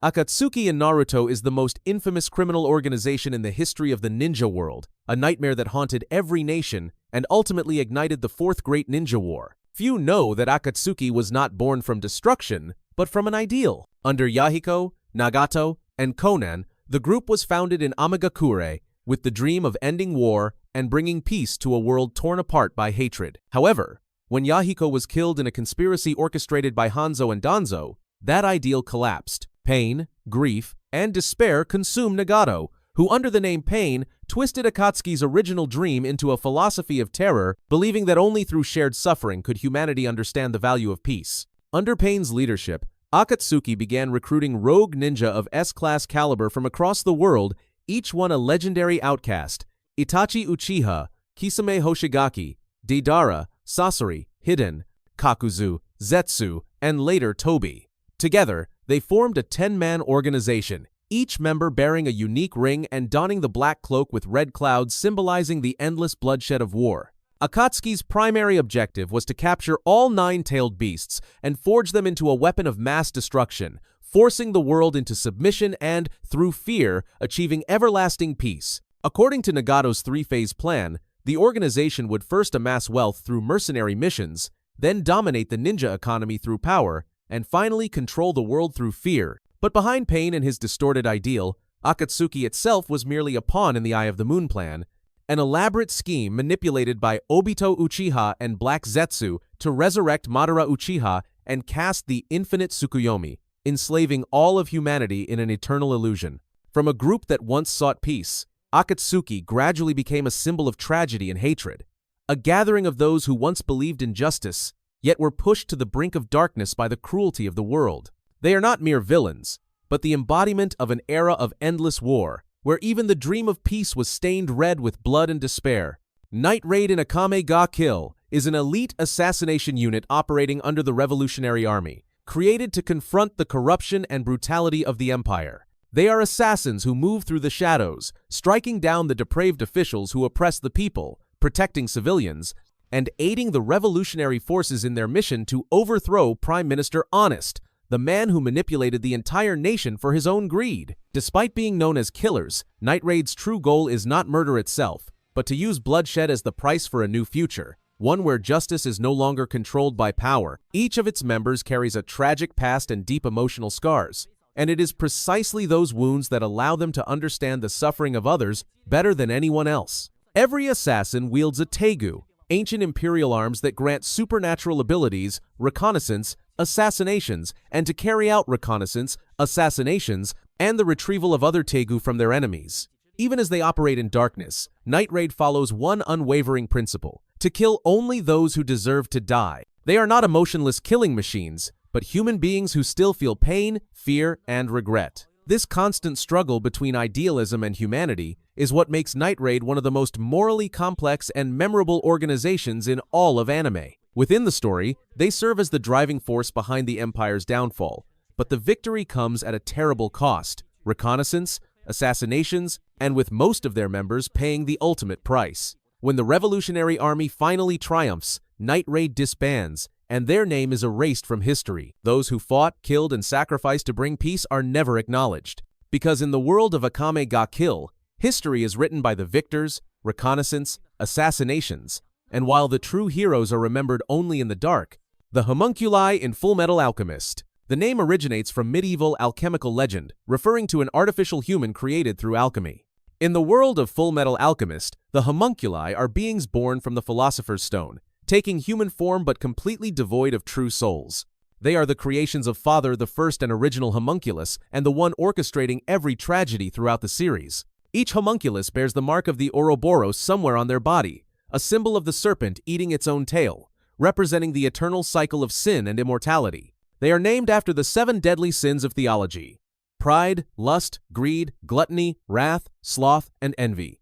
Akatsuki in Naruto is the most infamous criminal organization in the history of the ninja world, a nightmare that haunted every nation and ultimately ignited the Fourth Great Ninja War. Few know that Akatsuki was not born from destruction, but from an ideal. Under Yahiko, Nagato, and Konan, the group was founded in Amagakure with the dream of ending war and bringing peace to a world torn apart by hatred. However, when Yahiko was killed in a conspiracy orchestrated by Hanzo and Danzo, that ideal collapsed. Pain, grief, and despair consumed Nagato, who under the name Pain twisted Akatsuki's original dream into a philosophy of terror, believing that only through shared suffering could humanity understand the value of peace. Under Pain's leadership, Akatsuki began recruiting rogue ninja of S-class caliber from across the world, each one a legendary outcast: Itachi Uchiha, Kisame Hoshigaki, Deidara, Sasori, Hiden, Kakuzu, Zetsu, and later Tobi. Together, they formed a 10-man organization, each member bearing a unique ring and donning the black cloak with red clouds symbolizing the endless bloodshed of war. Akatsuki's primary objective was to capture all nine-tailed beasts and forge them into a weapon of mass destruction, forcing the world into submission and, through fear, achieving everlasting peace. According to Nagato's three-phase plan, the organization would first amass wealth through mercenary missions, then dominate the ninja economy through power, and finally control the world through fear. But behind Pain and his distorted ideal, Akatsuki itself was merely a pawn in the Eye of the Moon plan, an elaborate scheme manipulated by Obito Uchiha and Black Zetsu to resurrect Madara Uchiha and cast the infinite Tsukuyomi, enslaving all of humanity in an eternal illusion. From a group that once sought peace, Akatsuki gradually became a symbol of tragedy and hatred, a gathering of those who once believed in justice, yet were pushed to the brink of darkness by the cruelty of the world. They are not mere villains, but the embodiment of an era of endless war, where even the dream of peace was stained red with blood and despair. Night Raid in Akame ga Kill is an elite assassination unit operating under the Revolutionary Army, created to confront the corruption and brutality of the Empire. They are assassins who move through the shadows, striking down the depraved officials who oppress the people, protecting civilians, and aiding the revolutionary forces in their mission to overthrow Prime Minister Honest, the man who manipulated the entire nation for his own greed. Despite being known as killers, Night Raid's true goal is not murder itself, but to use bloodshed as the price for a new future, one where justice is no longer controlled by power. Each of its members carries a tragic past and deep emotional scars, and it is precisely those wounds that allow them to understand the suffering of others better than anyone else. Every assassin wields a tegu, ancient imperial arms that grant supernatural abilities, reconnaissance, assassinations, and to carry out reconnaissance, assassinations, and the retrieval of other tegu from their enemies. Even as they operate in darkness, Night Raid follows one unwavering principle: to kill only those who deserve to die. They are not emotionless killing machines, but human beings who still feel pain, fear, and regret. This constant struggle between idealism and humanity is what makes Night Raid one of the most morally complex and memorable organizations in all of anime. Within the story, they serve as the driving force behind the Empire's downfall, but the victory comes at a terrible cost: reconnaissance, assassinations, and with most of their members paying the ultimate price. When the Revolutionary Army finally triumphs, Night Raid disbands, and their name is erased from history. Those who fought, killed, and sacrificed to bring peace are never acknowledged. Because in the world of Akame ga Kill, history is written by the victors, reconnaissance, assassinations, and while the true heroes are remembered only in the dark, the homunculi in Fullmetal Alchemist. The name originates from medieval alchemical legend, referring to an artificial human created through alchemy. In the world of Fullmetal Alchemist, the homunculi are beings born from the Philosopher's Stone, taking human form but completely devoid of true souls. They are the creations of Father, the first and original homunculus, and the one orchestrating every tragedy throughout the series. Each homunculus bears the mark of the Ouroboros somewhere on their body, a symbol of the serpent eating its own tail, representing the eternal cycle of sin and immortality. They are named after the 7 deadly sins of theology: pride, lust, greed, gluttony, wrath, sloth, and envy.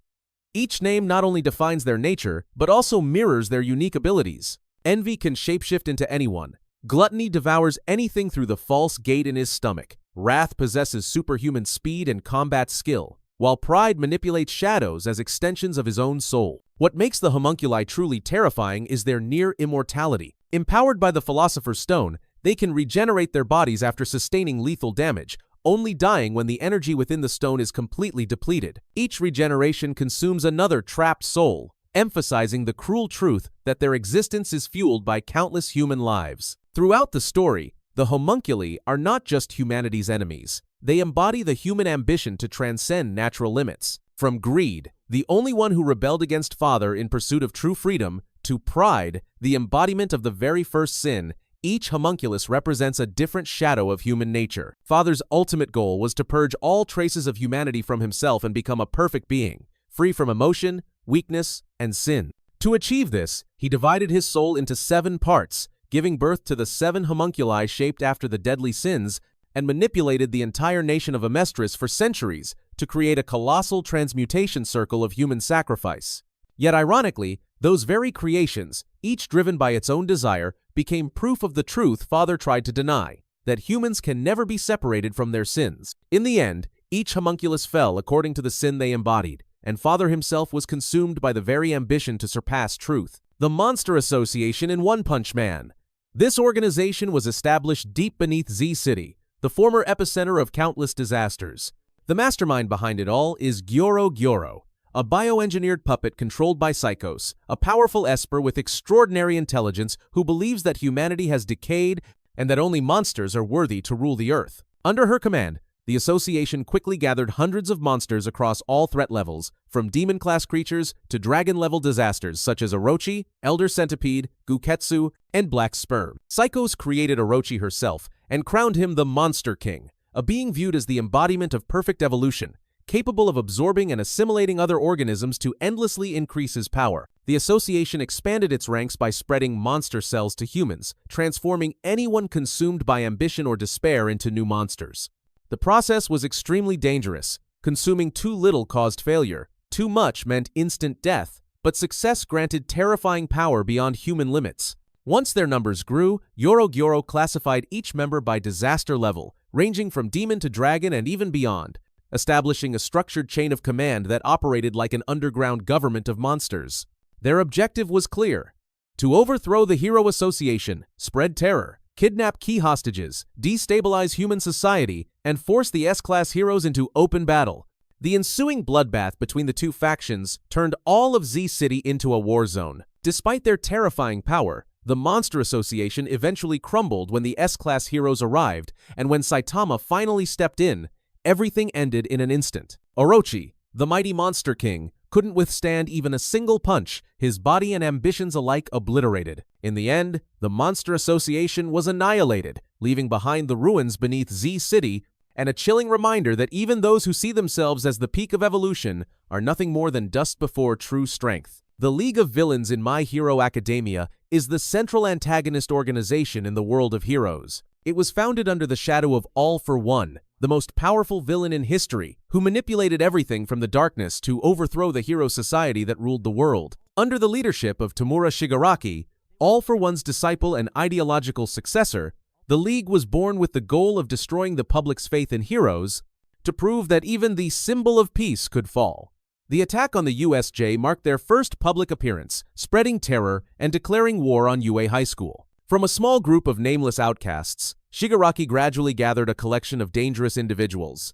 Each name not only defines their nature, but also mirrors their unique abilities. Envy can shapeshift into anyone. Gluttony devours anything through the false gate in his stomach. Wrath possesses superhuman speed and combat skill, while pride manipulates shadows as extensions of his own soul. What makes the homunculi truly terrifying is their near immortality. Empowered by the Philosopher's Stone, they can regenerate their bodies after sustaining lethal damage, only dying when the energy within the stone is completely depleted. Each regeneration consumes another trapped soul, emphasizing the cruel truth that their existence is fueled by countless human lives. Throughout the story, the homunculi are not just humanity's enemies. They embody the human ambition to transcend natural limits. From greed, the only one who rebelled against Father in pursuit of true freedom, to pride, the embodiment of the very first sin, each homunculus represents a different shadow of human nature. Father's ultimate goal was to purge all traces of humanity from himself and become a perfect being, free from emotion, weakness, and sin. To achieve this, he divided his soul into 7 parts, giving birth to the 7 homunculi shaped after the deadly sins, and manipulated the entire nation of Amestris for centuries to create a colossal transmutation circle of human sacrifice. Yet ironically, those very creations, each driven by its own desire, became proof of the truth Father tried to deny, that humans can never be separated from their sins. In the end, each homunculus fell according to the sin they embodied, and Father himself was consumed by the very ambition to surpass truth. The Monster Association in One Punch Man. This organization was established deep beneath Z City, the former epicenter of countless disasters. The mastermind behind it all is Gyoro, a bioengineered puppet controlled by Psychos, a powerful esper with extraordinary intelligence who believes that humanity has decayed and that only monsters are worthy to rule the earth. Under her command, the association quickly gathered hundreds of monsters across all threat levels, from demon-class creatures to dragon-level disasters such as Orochi, Elder Centipede, Guketsu, and Black Sperm. Psychos created Orochi herself and crowned him the Monster King, a being viewed as the embodiment of perfect evolution, capable of absorbing and assimilating other organisms to endlessly increase his power. The association expanded its ranks by spreading monster cells to humans, transforming anyone consumed by ambition or despair into new monsters. The process was extremely dangerous. Consuming too little caused failure, too much meant instant death, but success granted terrifying power beyond human limits. Once their numbers grew, Gyoro classified each member by disaster level, ranging from demon to dragon and even beyond, establishing a structured chain of command that operated like an underground government of monsters. Their objective was clear: to overthrow the Hero Association, spread terror, kidnap key hostages, destabilize human society, and force the S-Class heroes into open battle. The ensuing bloodbath between the two factions turned all of Z City into a war zone. Despite their terrifying power, the Monster Association eventually crumbled when the S-Class heroes arrived, and when Saitama finally stepped in, everything ended in an instant. Orochi, the mighty Monster King, couldn't withstand even a single punch, his body and ambitions alike obliterated. In the end, the Monster Association was annihilated, leaving behind the ruins beneath Z City and a chilling reminder that even those who see themselves as the peak of evolution are nothing more than dust before true strength. The League of Villains in My Hero Academia is the central antagonist organization in the world of heroes. It was founded under the shadow of All for One, the most powerful villain in history, who manipulated everything from the darkness to overthrow the hero society that ruled the world. Under the leadership of Tamura Shigaraki, All for One's disciple and ideological successor, the League was born with the goal of destroying the public's faith in heroes to prove that even the symbol of peace could fall. The attack on the USJ marked their first public appearance, spreading terror and declaring war on UA High School. From a small group of nameless outcasts, Shigaraki gradually gathered a collection of dangerous individuals.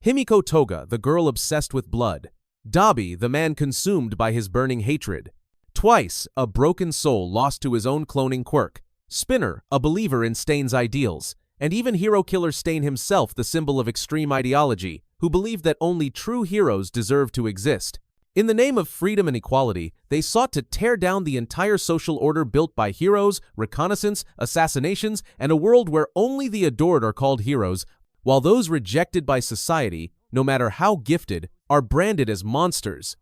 Himiko Toga, the girl obsessed with blood. Dabi, the man consumed by his burning hatred. Twice, a broken soul lost to his own cloning quirk. Spinner, a believer in Stain's ideals. And even hero killer Stain himself, the symbol of extreme ideology, who believed that only true heroes deserve to exist. In the name of freedom and equality, they sought to tear down the entire social order built by heroes, reconnaissance, assassinations, and a world where only the adored are called heroes, while those rejected by society, no matter how gifted, are branded as monsters.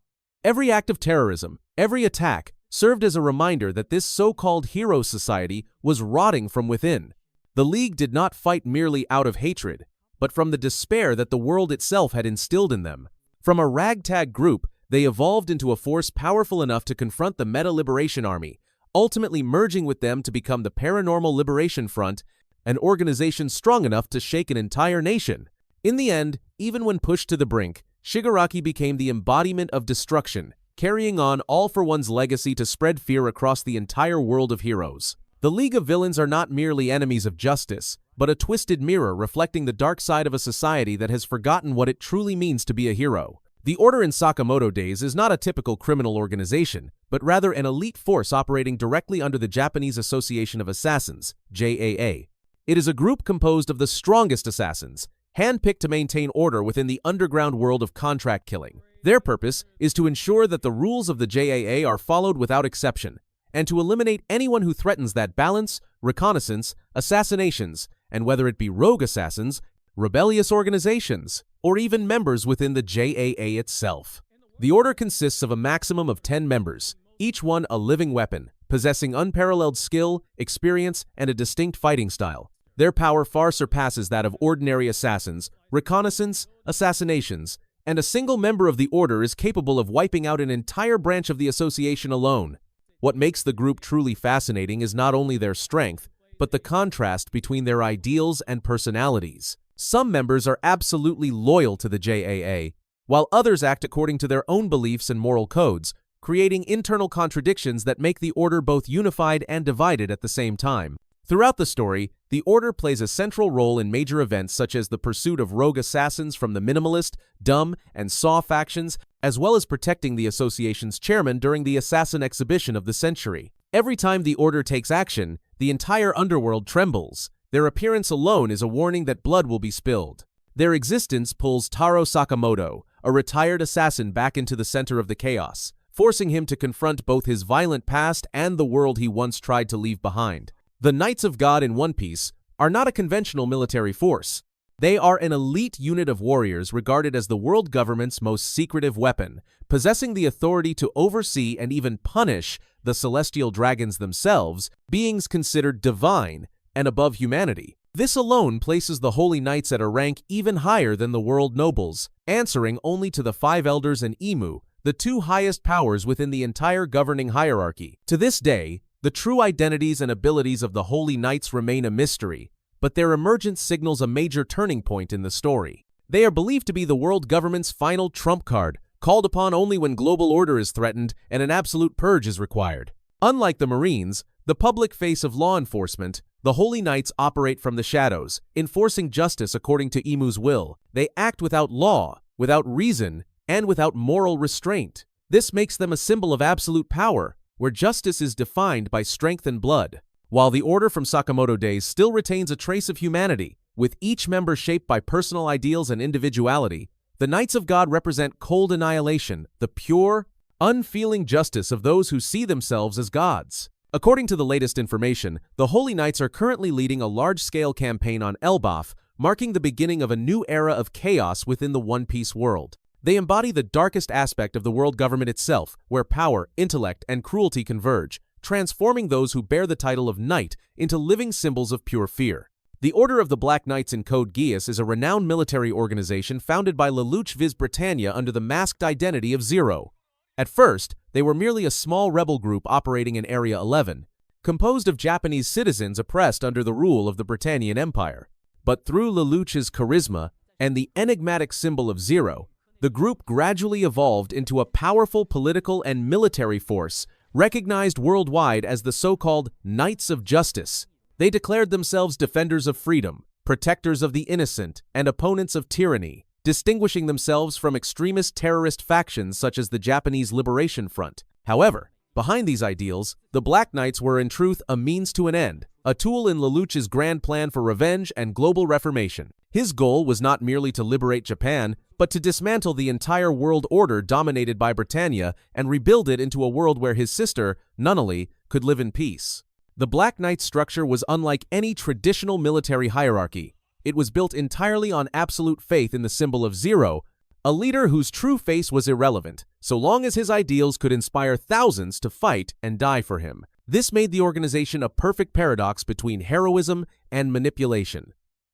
Every act of terrorism, every attack, served as a reminder that this so-called hero society was rotting from within. The League did not fight merely out of hatred, but from the despair that the world itself had instilled in them. From a ragtag group, they evolved into a force powerful enough to confront the Meta Liberation Army, ultimately merging with them to become the Paranormal Liberation Front, an organization strong enough to shake an entire nation. In the end, even when pushed to the brink, Shigaraki became the embodiment of destruction, carrying on All for One's legacy to spread fear across the entire world of heroes. The League of Villains are not merely enemies of justice, but a twisted mirror reflecting the dark side of a society that has forgotten what it truly means to be a hero. The Order in Sakamoto days is not a typical criminal organization, but rather an elite force operating directly under the Japanese Association of Assassins, JAA. It is a group composed of the strongest assassins, handpicked to maintain order within the underground world of contract killing. Their purpose is to ensure that the rules of the JAA are followed without exception, and to eliminate anyone who threatens that balance, reconnaissance, assassinations, and whether it be rogue assassins, rebellious organizations, or even members within the JAA itself. The Order consists of a maximum of 10 members, each one a living weapon, possessing unparalleled skill, experience, and a distinct fighting style. Their power far surpasses that of ordinary assassins, reconnaissance, assassinations, and a single member of the Order is capable of wiping out an entire branch of the association alone. What makes the group truly fascinating is not only their strength, but the contrast between their ideals and personalities. Some members are absolutely loyal to the JAA, while others act according to their own beliefs and moral codes, creating internal contradictions that make the Order both unified and divided at the same time. Throughout the story, the Order plays a central role in major events such as the pursuit of rogue assassins from the Minimalist, Dumb, and Saw factions, as well as protecting the association's chairman during the Assassin Exhibition of the century. Every time the Order takes action, the entire underworld trembles. Their appearance alone is a warning that blood will be spilled. Their existence pulls Taro Sakamoto, a retired assassin, back into the center of the chaos, forcing him to confront both his violent past and the world he once tried to leave behind. The Knights of God in One Piece are not a conventional military force. They are an elite unit of warriors regarded as the world government's most secretive weapon, possessing the authority to oversee and even punish the celestial dragons themselves, beings considered divine and above humanity. This alone places the Holy Knights at a rank even higher than the world nobles, answering only to the 5 elders and Imu, the 2 highest powers within the entire governing hierarchy. To this day, the true identities and abilities of the Holy Knights remain a mystery, but their emergence signals a major turning point in the story. They are believed to be the world government's final trump card, called upon only when global order is threatened and an absolute purge is required. Unlike the Marines, the public face of law enforcement, the Holy Knights operate from the shadows, enforcing justice according to Imu's will. They act without law, without reason, and without moral restraint. This makes them a symbol of absolute power, where justice is defined by strength and blood. While the Order from Sakamoto days still retains a trace of humanity, with each member shaped by personal ideals and individuality, the Knights of God represent cold annihilation, the pure, unfeeling justice of those who see themselves as gods. According to the latest information, the Holy Knights are currently leading a large-scale campaign on Elbaf, marking the beginning of a new era of chaos within the One Piece world. They embody the darkest aspect of the world government itself, where power, intellect, and cruelty converge, transforming those who bear the title of Knight into living symbols of pure fear. The Order of the Black Knights in Code Geass is a renowned military organization founded by Lelouch Viz Britannia under the masked identity of Zero. At first, they were merely a small rebel group operating in Area 11, composed of Japanese citizens oppressed under the rule of the Britannian Empire. But through Lelouch's charisma and the enigmatic symbol of Zero, the group gradually evolved into a powerful political and military force, recognized worldwide as the so-called Knights of Justice. They declared themselves defenders of freedom, protectors of the innocent, and opponents of tyranny, distinguishing themselves from extremist terrorist factions such as the Japanese Liberation Front. However, behind these ideals, the Black Knights were in truth a means to an end, a tool in Lelouch's grand plan for revenge and global reformation. His goal was not merely to liberate Japan, but to dismantle the entire world order dominated by Britannia and rebuild it into a world where his sister, Nunnally, could live in peace. The Black Knight structure was unlike any traditional military hierarchy. It was built entirely on absolute faith in the symbol of Zero, a leader whose true face was irrelevant, so long as his ideals could inspire thousands to fight and die for him. This made the organization a perfect paradox between heroism and manipulation.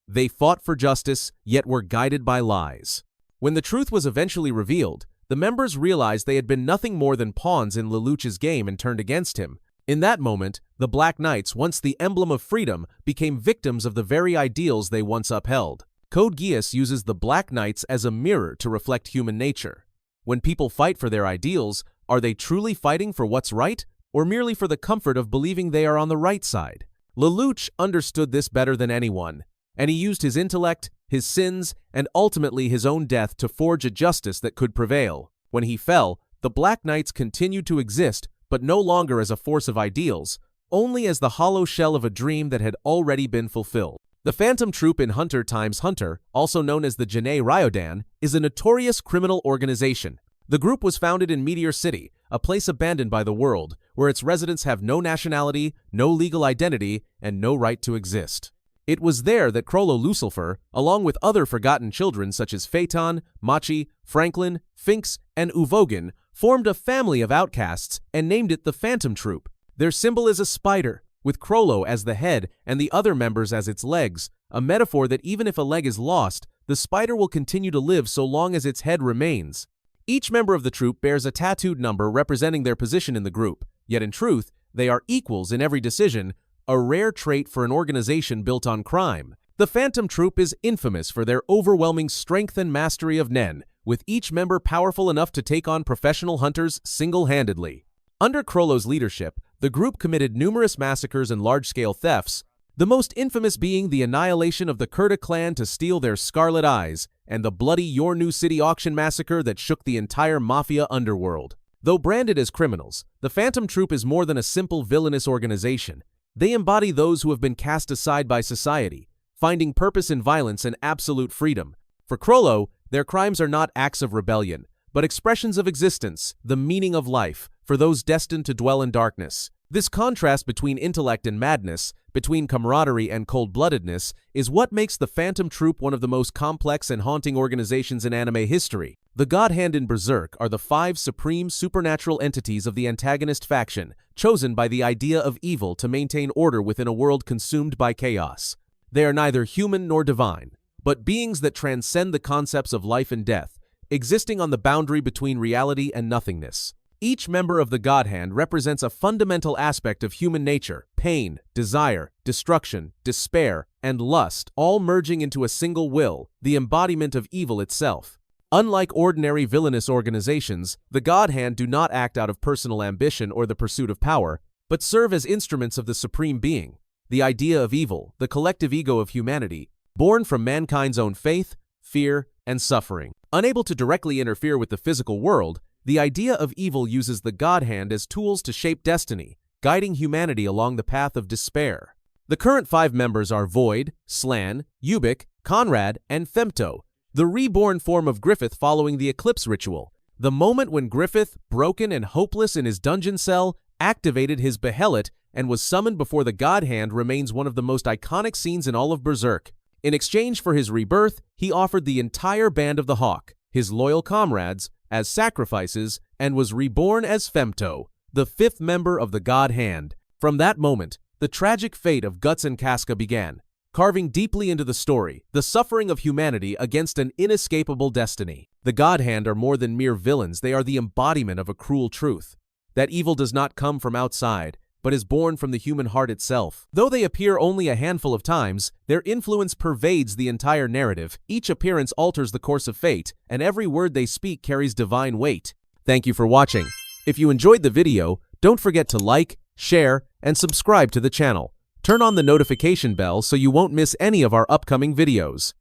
They fought for justice, yet were guided by lies. When the truth was eventually revealed, the members realized they had been nothing more than pawns in Lelouch's game and turned against him. In that moment, the Black Knights, once the emblem of freedom, became victims of the very ideals they once upheld. Code Geass uses the Black Knights as a mirror to reflect human nature. When people fight for their ideals, are they truly fighting for what's right, or merely for the comfort of believing they are on the right side? Lelouch understood this better than anyone. and he used his intellect, his sins, and ultimately his own death to forge a justice that could prevail. When he fell, the Black Knights continued to exist, but no longer as a force of ideals, only as the hollow shell of a dream that had already been fulfilled. The Phantom Troupe in Hunter x Hunter, also known as the Jinei Ryodan, is a notorious criminal organization. The group was founded in Meteor City, a place abandoned by the world, where its residents have no nationality, no legal identity, and no right to exist. It was there that Crollo Lucifer, along with other forgotten children such as Phaeton, Machi, Franklin, Finks, and Uvogin, formed a family of outcasts and named it the Phantom Troupe. Their symbol is a spider, with Crollo as the head and the other members as its legs, a metaphor that even if a leg is lost, the spider will continue to live so long as its head remains. Each member of the troupe bears a tattooed number representing their position in the group, yet in truth, they are equals in every decision, a rare trait for an organization built on crime. The Phantom Troupe is infamous for their overwhelming strength and mastery of Nen, with each member powerful enough to take on professional hunters single-handedly. Under Crollo's leadership, the group committed numerous massacres and large-scale thefts, the most infamous being the annihilation of the Kurta clan to steal their Scarlet Eyes, and the bloody Your New City auction massacre that shook the entire mafia underworld. Though branded as criminals, the Phantom Troupe is more than a simple villainous organization. They embody those who have been cast aside by society, finding purpose in violence and absolute freedom. For Crollo, their crimes are not acts of rebellion, but expressions of existence, the meaning of life, for those destined to dwell in darkness. This contrast between intellect and madness, between camaraderie and cold-bloodedness, is what makes the Phantom Troupe one of the most complex and haunting organizations in anime history. The Godhand and Berserk are the 5 supreme supernatural entities of the antagonist faction, chosen by the idea of evil to maintain order within a world consumed by chaos. They are neither human nor divine, but beings that transcend the concepts of life and death, existing on the boundary between reality and nothingness. Each member of the Godhand represents a fundamental aspect of human nature: pain, desire, destruction, despair, and lust, all merging into a single will, the embodiment of evil itself. Unlike ordinary villainous organizations, the Godhand do not act out of personal ambition or the pursuit of power, but serve as instruments of the Supreme Being, the idea of evil, the collective ego of humanity, born from mankind's own faith, fear, and suffering. Unable to directly interfere with the physical world, the idea of evil uses the Godhand as tools to shape destiny, guiding humanity along the path of despair. The current 5 members are Void, Slan, Ubik, Conrad, and Femto, the reborn form of Griffith following the Eclipse ritual. The moment when Griffith, broken and hopeless in his dungeon cell, activated his Behelit and was summoned before the Godhand remains one of the most iconic scenes in all of Berserk. In exchange for his rebirth, he offered the entire band of the Hawk, his loyal comrades, as sacrifices, and was reborn as Femto, the 5th member of the Godhand. From that moment, the tragic fate of Guts and Casca began, carving deeply into the story, the suffering of humanity against an inescapable destiny. The Godhand are more than mere villains, they are the embodiment of a cruel truth. That evil does not come from outside, but is born from the human heart itself. Though they appear only a handful of times, their influence pervades the entire narrative. Each appearance alters the course of fate, and every word they speak carries divine weight. Thank you for watching. If you enjoyed the video, don't forget to like, share, and subscribe to the channel. Turn on the notification bell so you won't miss any of our upcoming videos.